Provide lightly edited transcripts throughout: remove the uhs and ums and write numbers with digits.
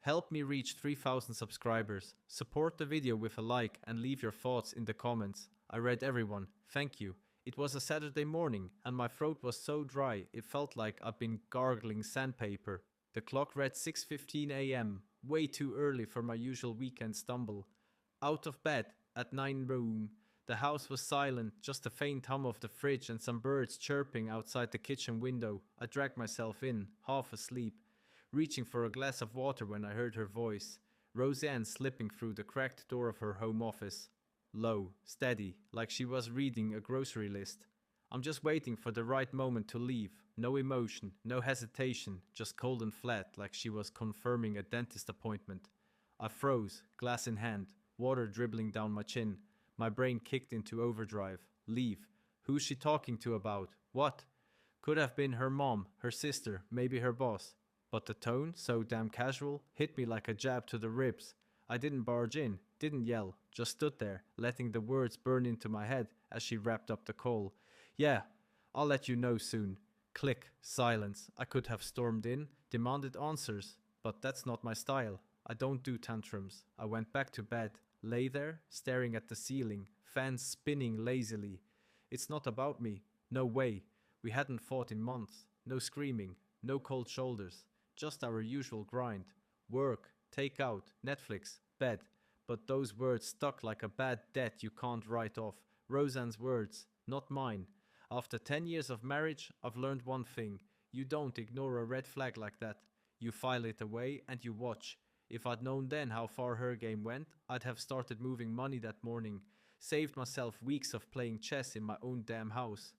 Help me reach 3000 subscribers. Support the video with a like and leave your thoughts in the comments. I read everyone. Thank you. It was a Saturday morning and my throat was so dry it felt like I'd been gargling sandpaper. The clock read 6:15 a.m. Way too early for my usual weekend stumble. Out of bed at 9 room. The house was silent, just a faint hum of the fridge and some birds chirping outside the kitchen window. I dragged myself in, half asleep, reaching for a glass of water when I heard her voice. Roseanne slipping through the cracked door of her home office. Low, steady, like she was reading a grocery list. I'm just waiting for the right moment to leave. No emotion, no hesitation, just cold and flat, like she was confirming a dentist appointment. I froze, glass in hand, water dribbling down my chin. My brain kicked into overdrive. Leave. Who's she talking to about? What? Could have been her mom, her sister, maybe her boss. But the tone, so damn casual, hit me like a jab to the ribs. I didn't barge in, didn't yell, just stood there, letting the words burn into my head as she wrapped up the call. Yeah, I'll let you know soon. Click, silence. I could have stormed in, demanded answers, but that's not my style. I don't do tantrums. I went back to bed, lay there, staring at the ceiling, fans spinning lazily. It's not about me. No way. We hadn't fought in months. No screaming, no cold shoulders. Just our usual grind. Work, takeout, Netflix, bed. But those words stuck like a bad debt you can't write off. Roseanne's words, not mine. After 10 years of marriage, I've learned one thing. You don't ignore a red flag like that. You file it away and you watch. If I'd known then how far her game went, I'd have started moving money that morning. Saved myself weeks of playing chess in my own damn house.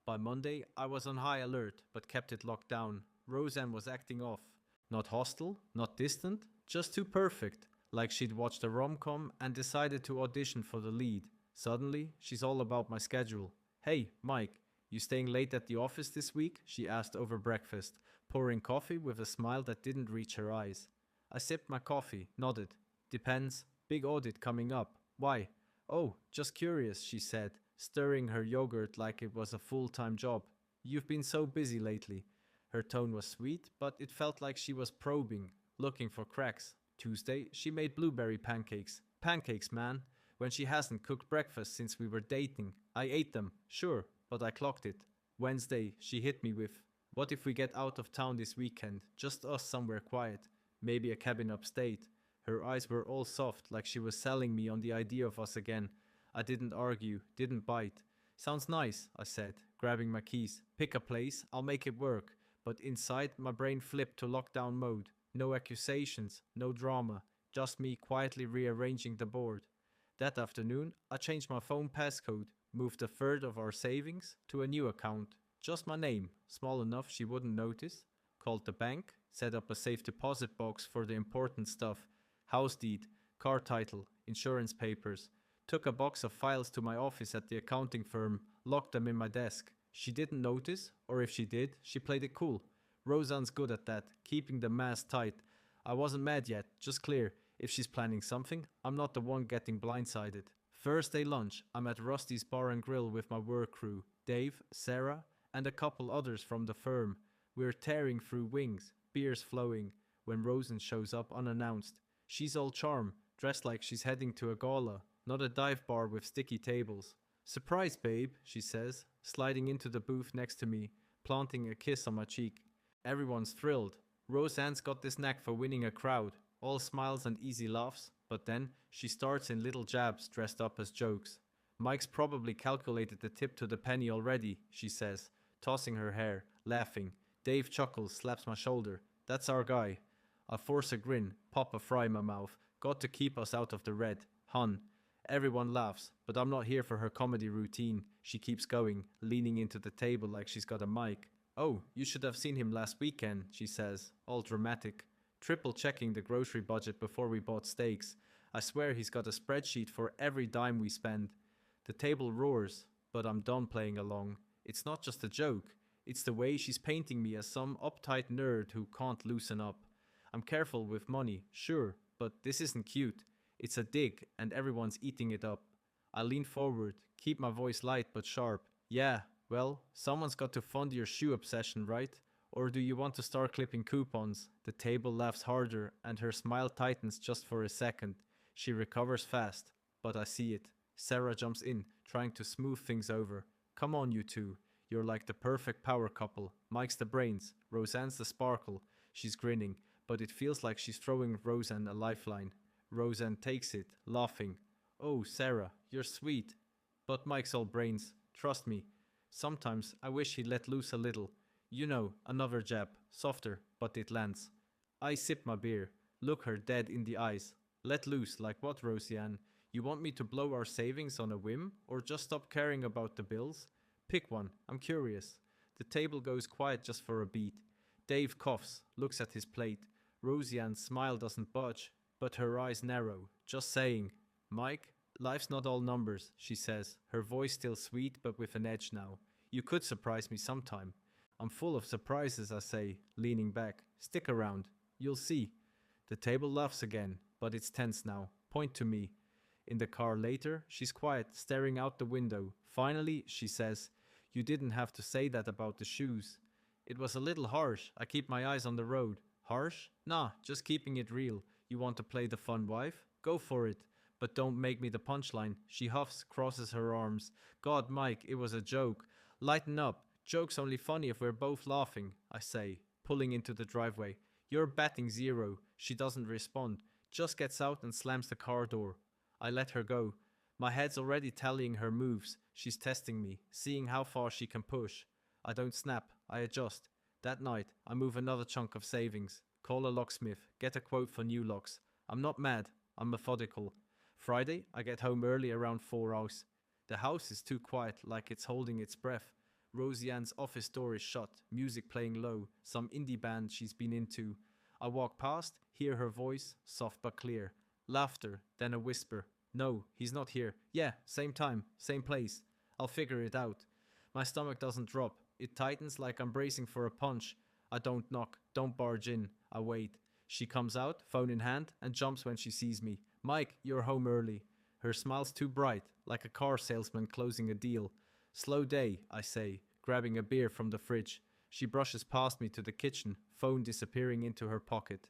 By Monday, I was on high alert, but kept it locked down. Roseanne was acting off. Not hostile, not distant, just too perfect. Like she'd watched a rom-com and decided to audition for the lead. Suddenly, she's all about my schedule. Hey, Mike, you staying late at the office this week? She asked over breakfast, pouring coffee with a smile that didn't reach her eyes. I sipped my coffee, nodded. Depends. Big audit coming up. Why? Oh, just curious, she said, stirring her yogurt like it was a full-time job. You've been so busy lately. Her tone was sweet, but it felt like she was probing, looking for cracks. Tuesday, she made blueberry pancakes. Pancakes, man. When she hasn't cooked breakfast since we were dating. I ate them, sure, but I clocked it. Wednesday, she hit me with, what if we get out of town this weekend? Just us somewhere quiet. Maybe a cabin upstate. Her eyes were all soft, like she was selling me on the idea of us again. I didn't argue, didn't bite. Sounds nice, I said, grabbing my keys. Pick a place, I'll make it work. But inside, my brain flipped to lockdown mode. No accusations, no drama, just me quietly rearranging the board. That afternoon, I changed my phone passcode, moved a third of our savings to a new account. Just my name, small enough she wouldn't notice. Called the bank, set up a safe deposit box for the important stuff. House deed, car title, insurance papers. Took a box of files to my office at the accounting firm, locked them in my desk. She didn't notice, or if she did, she played it cool. Roseanne's good at that, keeping the mask tight. I wasn't mad yet, just clear. If she's planning something, I'm not the one getting blindsided. Thursday lunch, I'm at Rusty's Bar and Grill with my work crew. Dave, Sarah, and a couple others from the firm. We're tearing through wings, beers flowing, when Roseanne shows up unannounced. She's all charm, dressed like she's heading to a gala, not a dive bar with sticky tables. Surprise, babe, she says, sliding into the booth next to me, planting a kiss on my cheek. Everyone's thrilled. Roseanne's got this knack for winning a crowd, all smiles and easy laughs, but then she starts in little jabs dressed up as jokes. Mike's probably calculated the tip to the penny already, she says, tossing her hair, laughing. Dave chuckles, slaps my shoulder. That's our guy. I force a grin, pop a fry in my mouth. Got to keep us out of the red. Hun. Everyone laughs, but I'm not here for her comedy routine. She keeps going, leaning into the table like she's got a mic. Oh, you should have seen him last weekend, she says, all dramatic. Triple checking the grocery budget before we bought steaks. I swear he's got a spreadsheet for every dime we spend. The table roars, but I'm done playing along. It's not just a joke. It's the way she's painting me as some uptight nerd who can't loosen up. I'm careful with money, sure, but this isn't cute. It's a dig, and everyone's eating it up. I lean forward, keep my voice light but sharp. Yeah, well, someone's got to fund your shoe obsession, right? Or do you want to start clipping coupons? The table laughs harder and her smile tightens just for a second. She recovers fast, but I see it. Sarah jumps in, trying to smooth things over. Come on, you two. You're like the perfect power couple. Mike's the brains, Roseanne's the sparkle. She's grinning, but it feels like she's throwing Roseanne a lifeline. Roseanne takes it, laughing. Oh, Sarah, you're sweet. But Mike's all brains. Trust me. Sometimes I wish he'd let loose a little. You know, another jab. Softer, but it lands. I sip my beer, look her dead in the eyes. Let loose, like what, Roseanne? You want me to blow our savings on a whim, or just stop caring about the bills? Pick one, I'm curious. The table goes quiet just for a beat. Dave coughs, looks at his plate. Roseanne's smile doesn't budge, but her eyes narrow, just saying, Mike, life's not all numbers, she says, her voice still sweet but with an edge now. You could surprise me sometime. I'm full of surprises, I say, leaning back. Stick around, you'll see. The table laughs again, but it's tense now. Point to me. In the car later, she's quiet, staring out the window. Finally, she says, You didn't have to say that about the shoes. It was a little harsh. I keep my eyes on the road. Harsh? Nah, just keeping it real. You want to play the fun wife? Go for it. But don't make me the punchline. She huffs, crosses her arms. God, Mike, it was a joke. Lighten up. Joke's only funny if we're both laughing, I say, pulling into the driveway. You're batting zero. She doesn't respond. Just gets out and slams the car door. I let her go. My head's already tallying her moves. She's testing me, seeing how far she can push. I don't snap. I adjust. That night, I move another chunk of savings. Call a locksmith. Get a quote for new locks. I'm not mad. I'm methodical. Friday, I get home early around 4 hours. The house is too quiet, like it's holding its breath. Roseanne's office door is shut, music playing low, some indie band she's been into. I walk past, hear her voice, soft but clear. Laughter, then a whisper. No, he's not here. Yeah, same time, same place. I'll figure it out. My stomach doesn't drop. It tightens like I'm bracing for a punch. I don't knock, don't barge in. I wait. She comes out, phone in hand, and jumps when she sees me. Mike, you're home early. Her smile's too bright, like a car salesman closing a deal. Slow day, I say, grabbing a beer from the fridge. She brushes past me to the kitchen, phone disappearing into her pocket.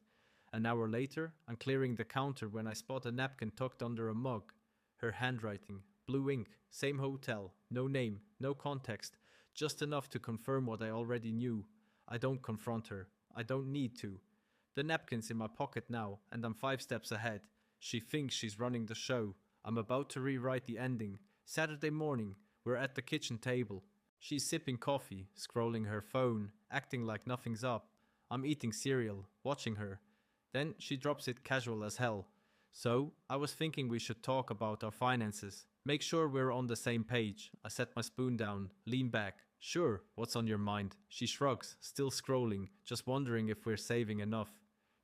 An hour later, I'm clearing the counter when I spot a napkin tucked under a mug. Her handwriting, blue ink, same hotel, no name, no context, just enough to confirm what I already knew. I don't confront her. I don't need to. The napkin's in my pocket now, and I'm 5 steps ahead. She thinks she's running the show. I'm about to rewrite the ending. Saturday morning, we're at the kitchen table. She's sipping coffee, scrolling her phone, acting like nothing's up. I'm eating cereal, watching her. Then she drops it casual as hell. So, I was thinking we should talk about our finances. Make sure we're on the same page. I set my spoon down, lean back. Sure, what's on your mind? She shrugs, still scrolling, just wondering if we're saving enough.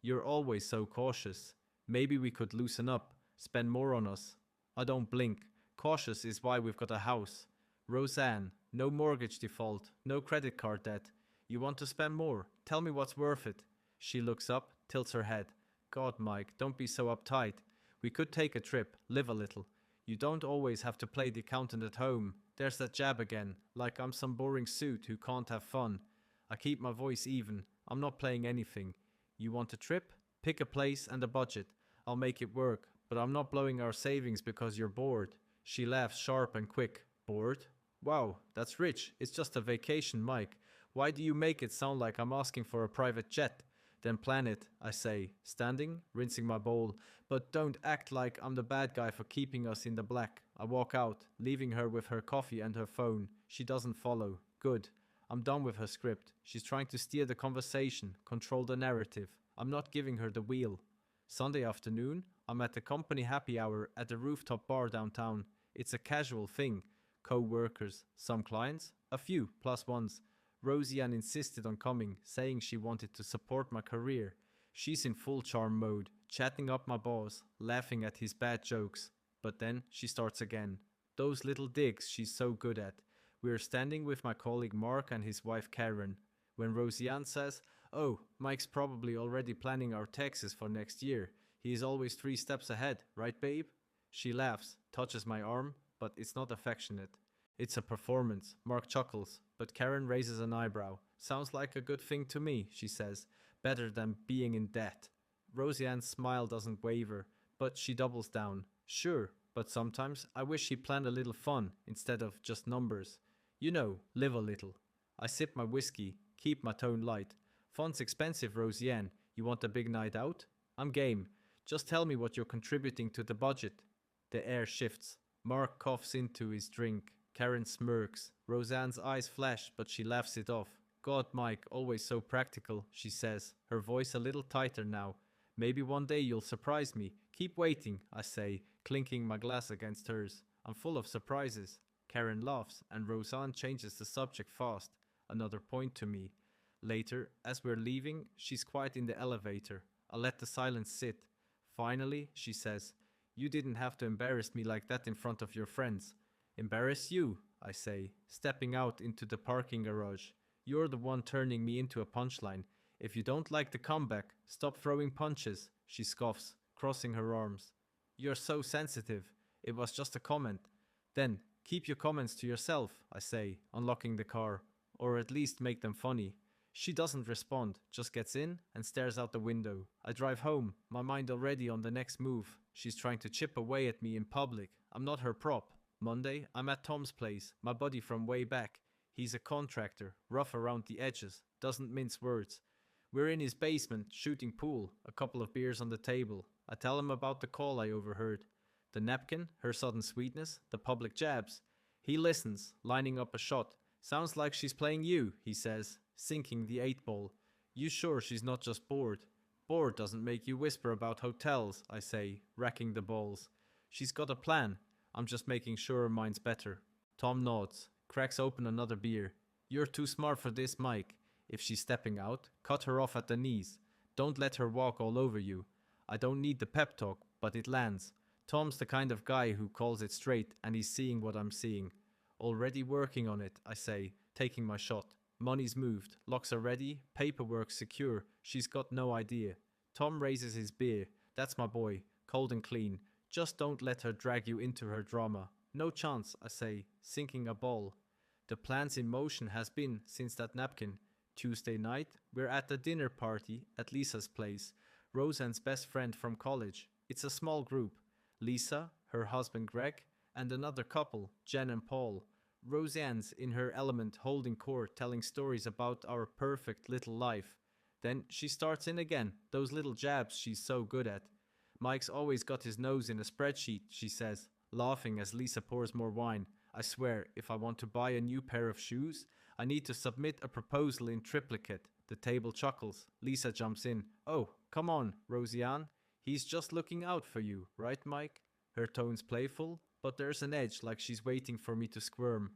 You're always so cautious. Maybe we could loosen up, spend more on us. I don't blink. Cautious is why we've got a house. Roseanne, no mortgage default, no credit card debt. You want to spend more? Tell me what's worth it. She looks up, tilts her head. God, Mike, don't be so uptight. We could take a trip, live a little. You don't always have to play the accountant at home. There's that jab again, like I'm some boring suit who can't have fun. I keep my voice even. I'm not playing anything. You want a trip? Pick a place and a budget. I'll make it work, but I'm not blowing our savings because you're bored. She laughs sharp and quick. Bored? Wow, that's rich. It's just a vacation, Mike. Why do you make it sound like I'm asking for a private jet? Then plan it, I say, standing, rinsing my bowl. But don't act like I'm the bad guy for keeping us in the black. I walk out, leaving her with her coffee and her phone. She doesn't follow. Good. I'm done with her script. She's trying to steer the conversation, control the narrative. I'm not giving her the wheel. Sunday afternoon, I'm at the company happy hour at the rooftop bar downtown. It's a casual thing. Co-workers, some clients, a few, plus ones. Roseanne insisted on coming, saying she wanted to support my career. She's in full charm mode, chatting up my boss, laughing at his bad jokes. But then she starts again. Those little digs she's so good at. We're standing with my colleague Mark and his wife Karen. When Roseanne says, "Oh, Mike's probably already planning our taxes for next year. He is always 3 steps ahead, right babe?" She laughs, touches my arm, but it's not affectionate. It's a performance. Mark chuckles, but Karen raises an eyebrow. Sounds like a good thing to me, she says. Better than being in debt. Roseanne's smile doesn't waver, but she doubles down. Sure, but sometimes I wish he planned a little fun instead of just numbers. You know, live a little. I sip my whiskey, keep my tone light. Fun's expensive, Roseanne. You want a big night out? I'm game. Just tell me what you're contributing to the budget. The air shifts. Mark coughs into his drink. Karen smirks. Roseanne's eyes flash, but she laughs it off. God, Mike, always so practical, she says, her voice a little tighter now. Maybe one day you'll surprise me. Keep waiting, I say, clinking my glass against hers. I'm full of surprises. Karen laughs, and Roseanne changes the subject fast. Another point to me. Later, as we're leaving, she's quiet in the elevator. I let the silence sit. Finally, she says, you didn't have to embarrass me like that in front of your friends. Embarrass you, I say, stepping out into the parking garage. You're the one turning me into a punchline. If you don't like the comeback, stop throwing punches, she scoffs, crossing her arms. You're so sensitive. It was just a comment. Then, keep your comments to yourself, I say, unlocking the car. Or at least make them funny. She doesn't respond, just gets in and stares out the window. I drive home, my mind already on the next move. She's trying to chip away at me in public. I'm not her prop. Monday, I'm at Tom's place, my buddy from way back. He's a contractor, rough around the edges, doesn't mince words. We're in his basement, shooting pool, a couple of beers on the table. I tell him about the call I overheard. The napkin, her sudden sweetness, the public jabs. He listens, lining up a shot. Sounds like she's playing you, he says, sinking the 8-ball. You sure she's not just bored? Bored doesn't make you whisper about hotels, I say, racking the balls. She's got a plan. I'm just making sure mine's better. Tom nods, cracks open another beer. You're too smart for this, Mike. If she's stepping out, cut her off at the knees. Don't let her walk all over you. I don't need the pep talk, but it lands. Tom's the kind of guy who calls it straight, and he's seeing what I'm seeing. Already working on it, I say, taking my shot. Money's moved, locks are ready, paperwork secure. She's got no idea. Tom raises his beer. That's my boy, cold and clean. Just don't let her drag you into her drama. No chance, I say, sinking a ball. The plan's in motion has been since that napkin. Tuesday night, we're at the dinner party at Lisa's place. Roseanne's best friend from college. It's a small group. Lisa, her husband Greg, and another couple, Jen and Paul. Roseanne's in her element holding court, telling stories about our perfect little life. Then she starts in again, those little jabs she's so good at. Mike's always got his nose in a spreadsheet, she says, laughing as Lisa pours more wine. I swear, if I want to buy a new pair of shoes, I need to submit a proposal in triplicate. The table chuckles. Lisa jumps in. Oh, come on, Roseanne. He's just looking out for you, right, Mike? Her tone's playful, but there's an edge like she's waiting for me to squirm.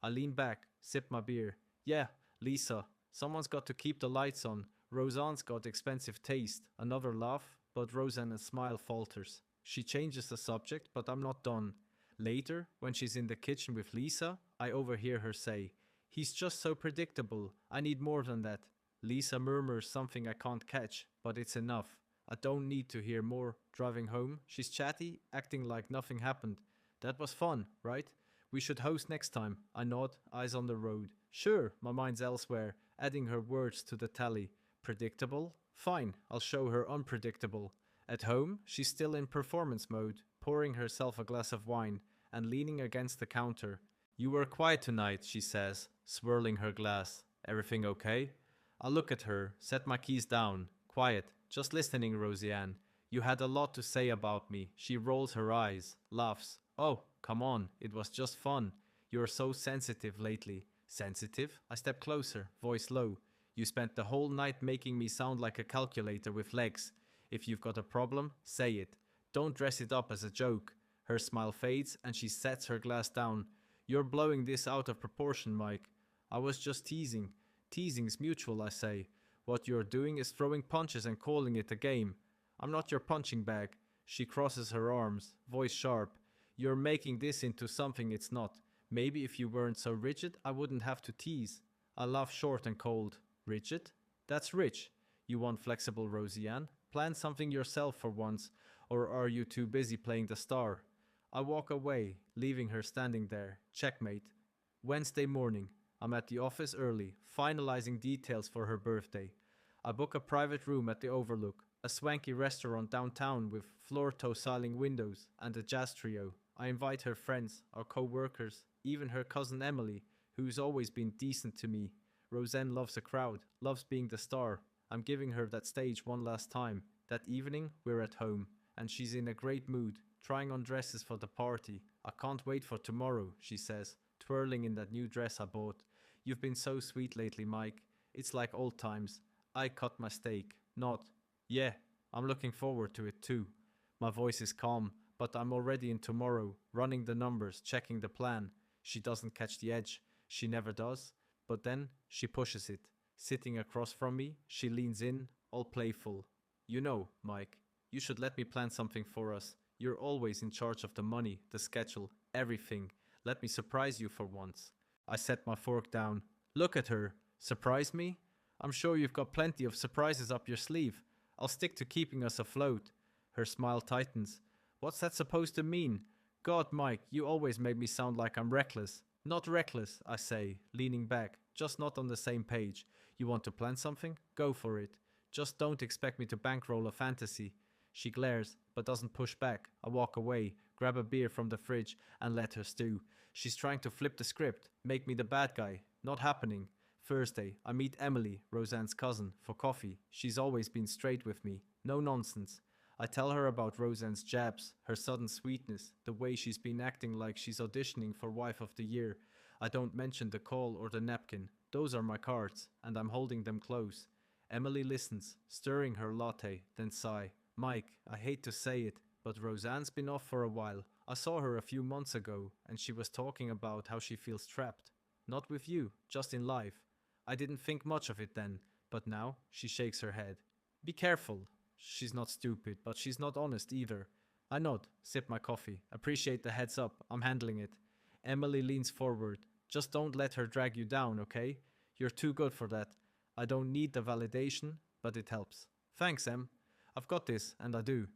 I lean back, sip my beer. Yeah, Lisa, someone's got to keep the lights on. Roseanne's got expensive taste. Another laugh, but Roseanne's smile falters. She changes the subject, but I'm not done. Later, when she's in the kitchen with Lisa, I overhear her say, he's just so predictable. I need more than that. Lisa murmurs something I can't catch, but it's enough. I don't need to hear more. Driving home, she's chatty, acting like nothing happened. That was fun, right? We should host next time. I nod, eyes on the road. Sure, my mind's elsewhere, adding her words to the tally. Predictable? Fine, I'll show her unpredictable. At home, she's still in performance mode, pouring herself a glass of wine and leaning against the counter. You were quiet tonight, she says, swirling her glass. Everything okay? I look at her, set my keys down. Quiet, just listening, Roseanne. You had a lot to say about me. She rolls her eyes, laughs. Oh, come on, it was just fun. You're so sensitive lately. Sensitive? I step closer, voice low. You spent the whole night making me sound like a calculator with legs. If you've got a problem, say it. Don't dress it up as a joke. Her smile fades and she sets her glass down. You're blowing this out of proportion, Mike. I was just teasing. Teasing's mutual, I say. What you're doing is throwing punches and calling it a game. I'm not your punching bag. She crosses her arms, voice sharp. You're making this into something it's not. Maybe if you weren't so rigid, I wouldn't have to tease. I laugh short and cold. Rigid? That's rich. You want flexible, Roseanne? Plan something yourself for once, or are you too busy playing the star? I walk away, leaving her standing there. Checkmate. Wednesday morning. I'm at the office early, finalizing details for her birthday. I book a private room at the Overlook, a swanky restaurant downtown with floor-to-ceiling windows and a jazz trio. I invite her friends, our co-workers, even her cousin Emily, who's always been decent to me. Roseanne loves a crowd, loves being the star. I'm giving her that stage one last time. That evening, we're at home, and she's in a great mood, trying on dresses for the party. I can't wait for tomorrow, she says, twirling in that new dress I bought. You've been so sweet lately, Mike. It's like old times. I cut my steak. Not. Yeah, I'm looking forward to it too. My voice is calm, but I'm already in tomorrow, running the numbers, checking the plan. She doesn't catch the edge. She never does. But then she pushes it. Sitting across from me, she leans in, all playful. You know, Mike, you should let me plan something for us. You're always in charge of the money, the schedule, everything. Let me surprise you for once. I set my fork down. Look at her. Surprise me? I'm sure you've got plenty of surprises up your sleeve. I'll stick to keeping us afloat. Her smile tightens. What's that supposed to mean? God, Mike, you always made me sound like I'm reckless. Not reckless, I say, leaning back, just not on the same page. You want to plan something? Go for it. Just don't expect me to bankroll a fantasy. She glares, but doesn't push back. I walk away, grab a beer from the fridge, and let her stew. She's trying to flip the script, make me the bad guy. Not happening. Thursday, I meet Emily, Roseanne's cousin, for coffee. She's always been straight with me. No nonsense. I tell her about Roseanne's jabs, her sudden sweetness, the way she's been acting like she's auditioning for Wife of the Year. I don't mention the call or the napkin. Those are my cards, and I'm holding them close. Emily listens, stirring her latte, then sigh. Mike, I hate to say it, but Roseanne's been off for a while. I saw her a few months ago, and she was talking about how she feels trapped. Not with you, just in life. I didn't think much of it then, but now she shakes her head. Be careful. She's not stupid, but she's not honest either. I nod, sip my coffee, appreciate the heads up, I'm handling it. Emily leans forward. Just don't let her drag you down, okay? You're too good for that. I don't need the validation, but it helps. Thanks, Em. I've got this, and I do.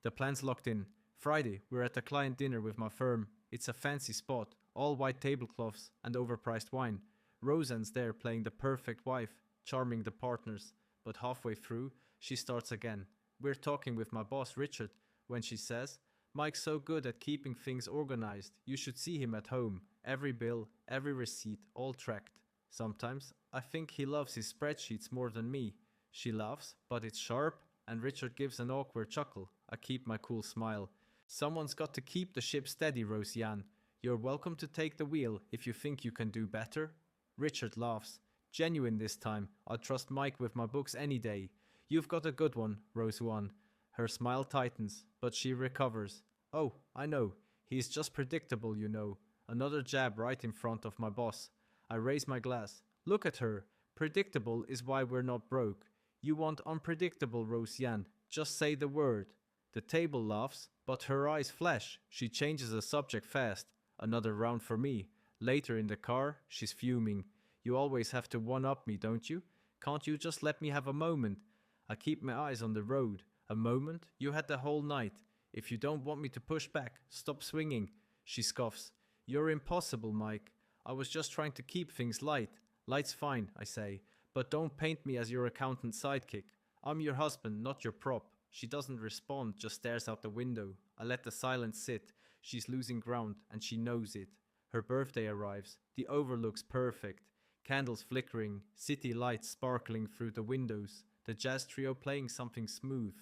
The plan's locked in. Friday, we're at a client dinner with my firm. It's a fancy spot, all white tablecloths and overpriced wine. Roseanne's there playing the perfect wife, charming the partners. But halfway through, she starts again. We're talking with my boss, Richard, when she says, Mike's so good at keeping things organized. You should see him at home. Every bill, every receipt, all tracked. Sometimes I think he loves his spreadsheets more than me. She laughs, but it's sharp, and Richard gives an awkward chuckle. I keep my cool smile. Someone's got to keep the ship steady, Roseanne. You're welcome to take the wheel if you think you can do better. Richard laughs. Genuine this time. I'd trust Mike with my books any day. You've got a good one, Roseanne. Her smile tightens, but she recovers. Oh, I know. He's just predictable, you know. Another jab right in front of my boss. I raise my glass. Look at her. Predictable is why we're not broke. You want unpredictable, Roseanne. Just say the word. The table laughs, but her eyes flash. She changes the subject fast. Another round for me. Later in the car, she's fuming. You always have to one-up me, don't you? Can't you just let me have a moment? I keep my eyes on the road. A moment? You had the whole night. If you don't want me to push back, stop swinging. She scoffs. You're impossible, Mike. I was just trying to keep things light. Light's fine, I say, but don't paint me as your accountant sidekick. I'm your husband, not your prop. She doesn't respond, just stares out the window. I let the silence sit. She's losing ground, and she knows it. Her birthday arrives. The overlook's perfect. Candles flickering, city lights sparkling through the windows. The jazz trio playing something smooth.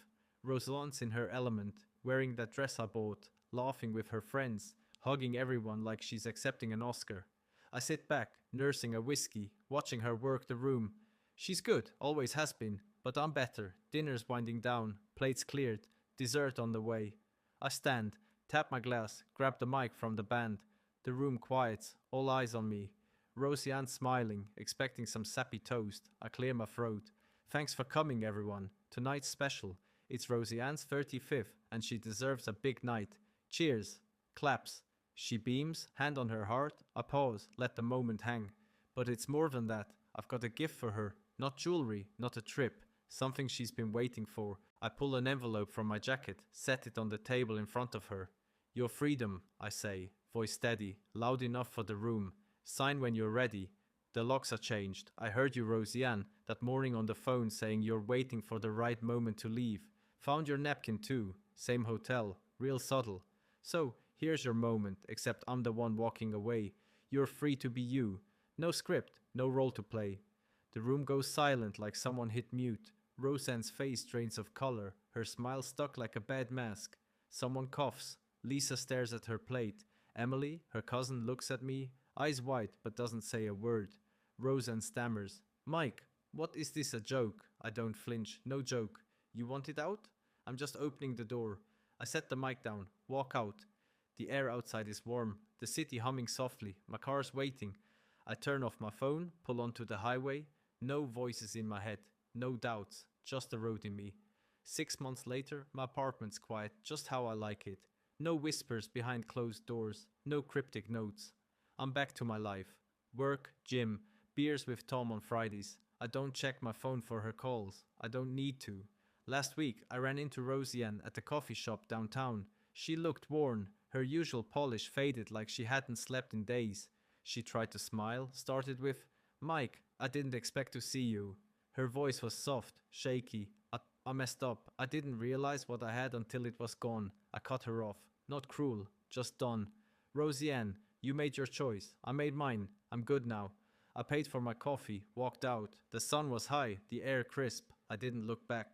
Roseanne's in her element, wearing that dress I bought, laughing with her friends, hugging everyone like she's accepting an Oscar. I sit back, nursing a whiskey, watching her work the room. She's good, always has been, but I'm better. Dinner's winding down, plates cleared, dessert on the way. I stand, tap my glass, grab the mic from the band. The room quiets, all eyes on me. Roseanne's smiling, expecting some sappy toast. I clear my throat. Thanks for coming, everyone. Tonight's special. It's Roseanne's 35th, and she deserves a big night. Cheers. Claps. She beams, hand on her heart. I pause, let the moment hang. But it's more than that. I've got a gift for her. Not jewelry, not a trip. Something she's been waiting for. I pull an envelope from my jacket, set it on the table in front of her. Your freedom, I say, voice steady, loud enough for the room. Sign when you're ready. The locks are changed. I heard you, Roseanne, that morning on the phone saying you're waiting for the right moment to leave. Found your napkin too. Same hotel. Real subtle. So, here's your moment, except I'm the one walking away. You're free to be you. No script, no role to play. The room goes silent like someone hit mute. Roseanne's face drains of color, her smile stuck like a bad mask. Someone coughs. Lisa stares at her plate. Emily, her cousin, looks at me, eyes wide but doesn't say a word. Roseanne stammers. Mike, what is this a joke? I don't flinch. No joke. You want it out? I'm just opening the door. I set the mic down, walk out. The air outside is warm, the city humming softly, my car's waiting. I turn off my phone, pull onto the highway. No voices in my head, no doubts, just the road in me. 6 months later, my apartment's quiet, just how I like it. No whispers behind closed doors, no cryptic notes. I'm back to my life. Work, gym, beers with Tom on Fridays. I don't check my phone for her calls. I don't need to. Last week, I ran into Roseanne at the coffee shop downtown. She looked worn, her usual polish faded like she hadn't slept in days. She tried to smile, started with, Mike, I didn't expect to see you. Her voice was soft, shaky. I messed up. I didn't realize what I had until it was gone. I cut her off. Not cruel, just done. Roseanne, you made your choice. I made mine. I'm good now. I paid for my coffee, walked out. The sun was high, the air crisp. I didn't look back.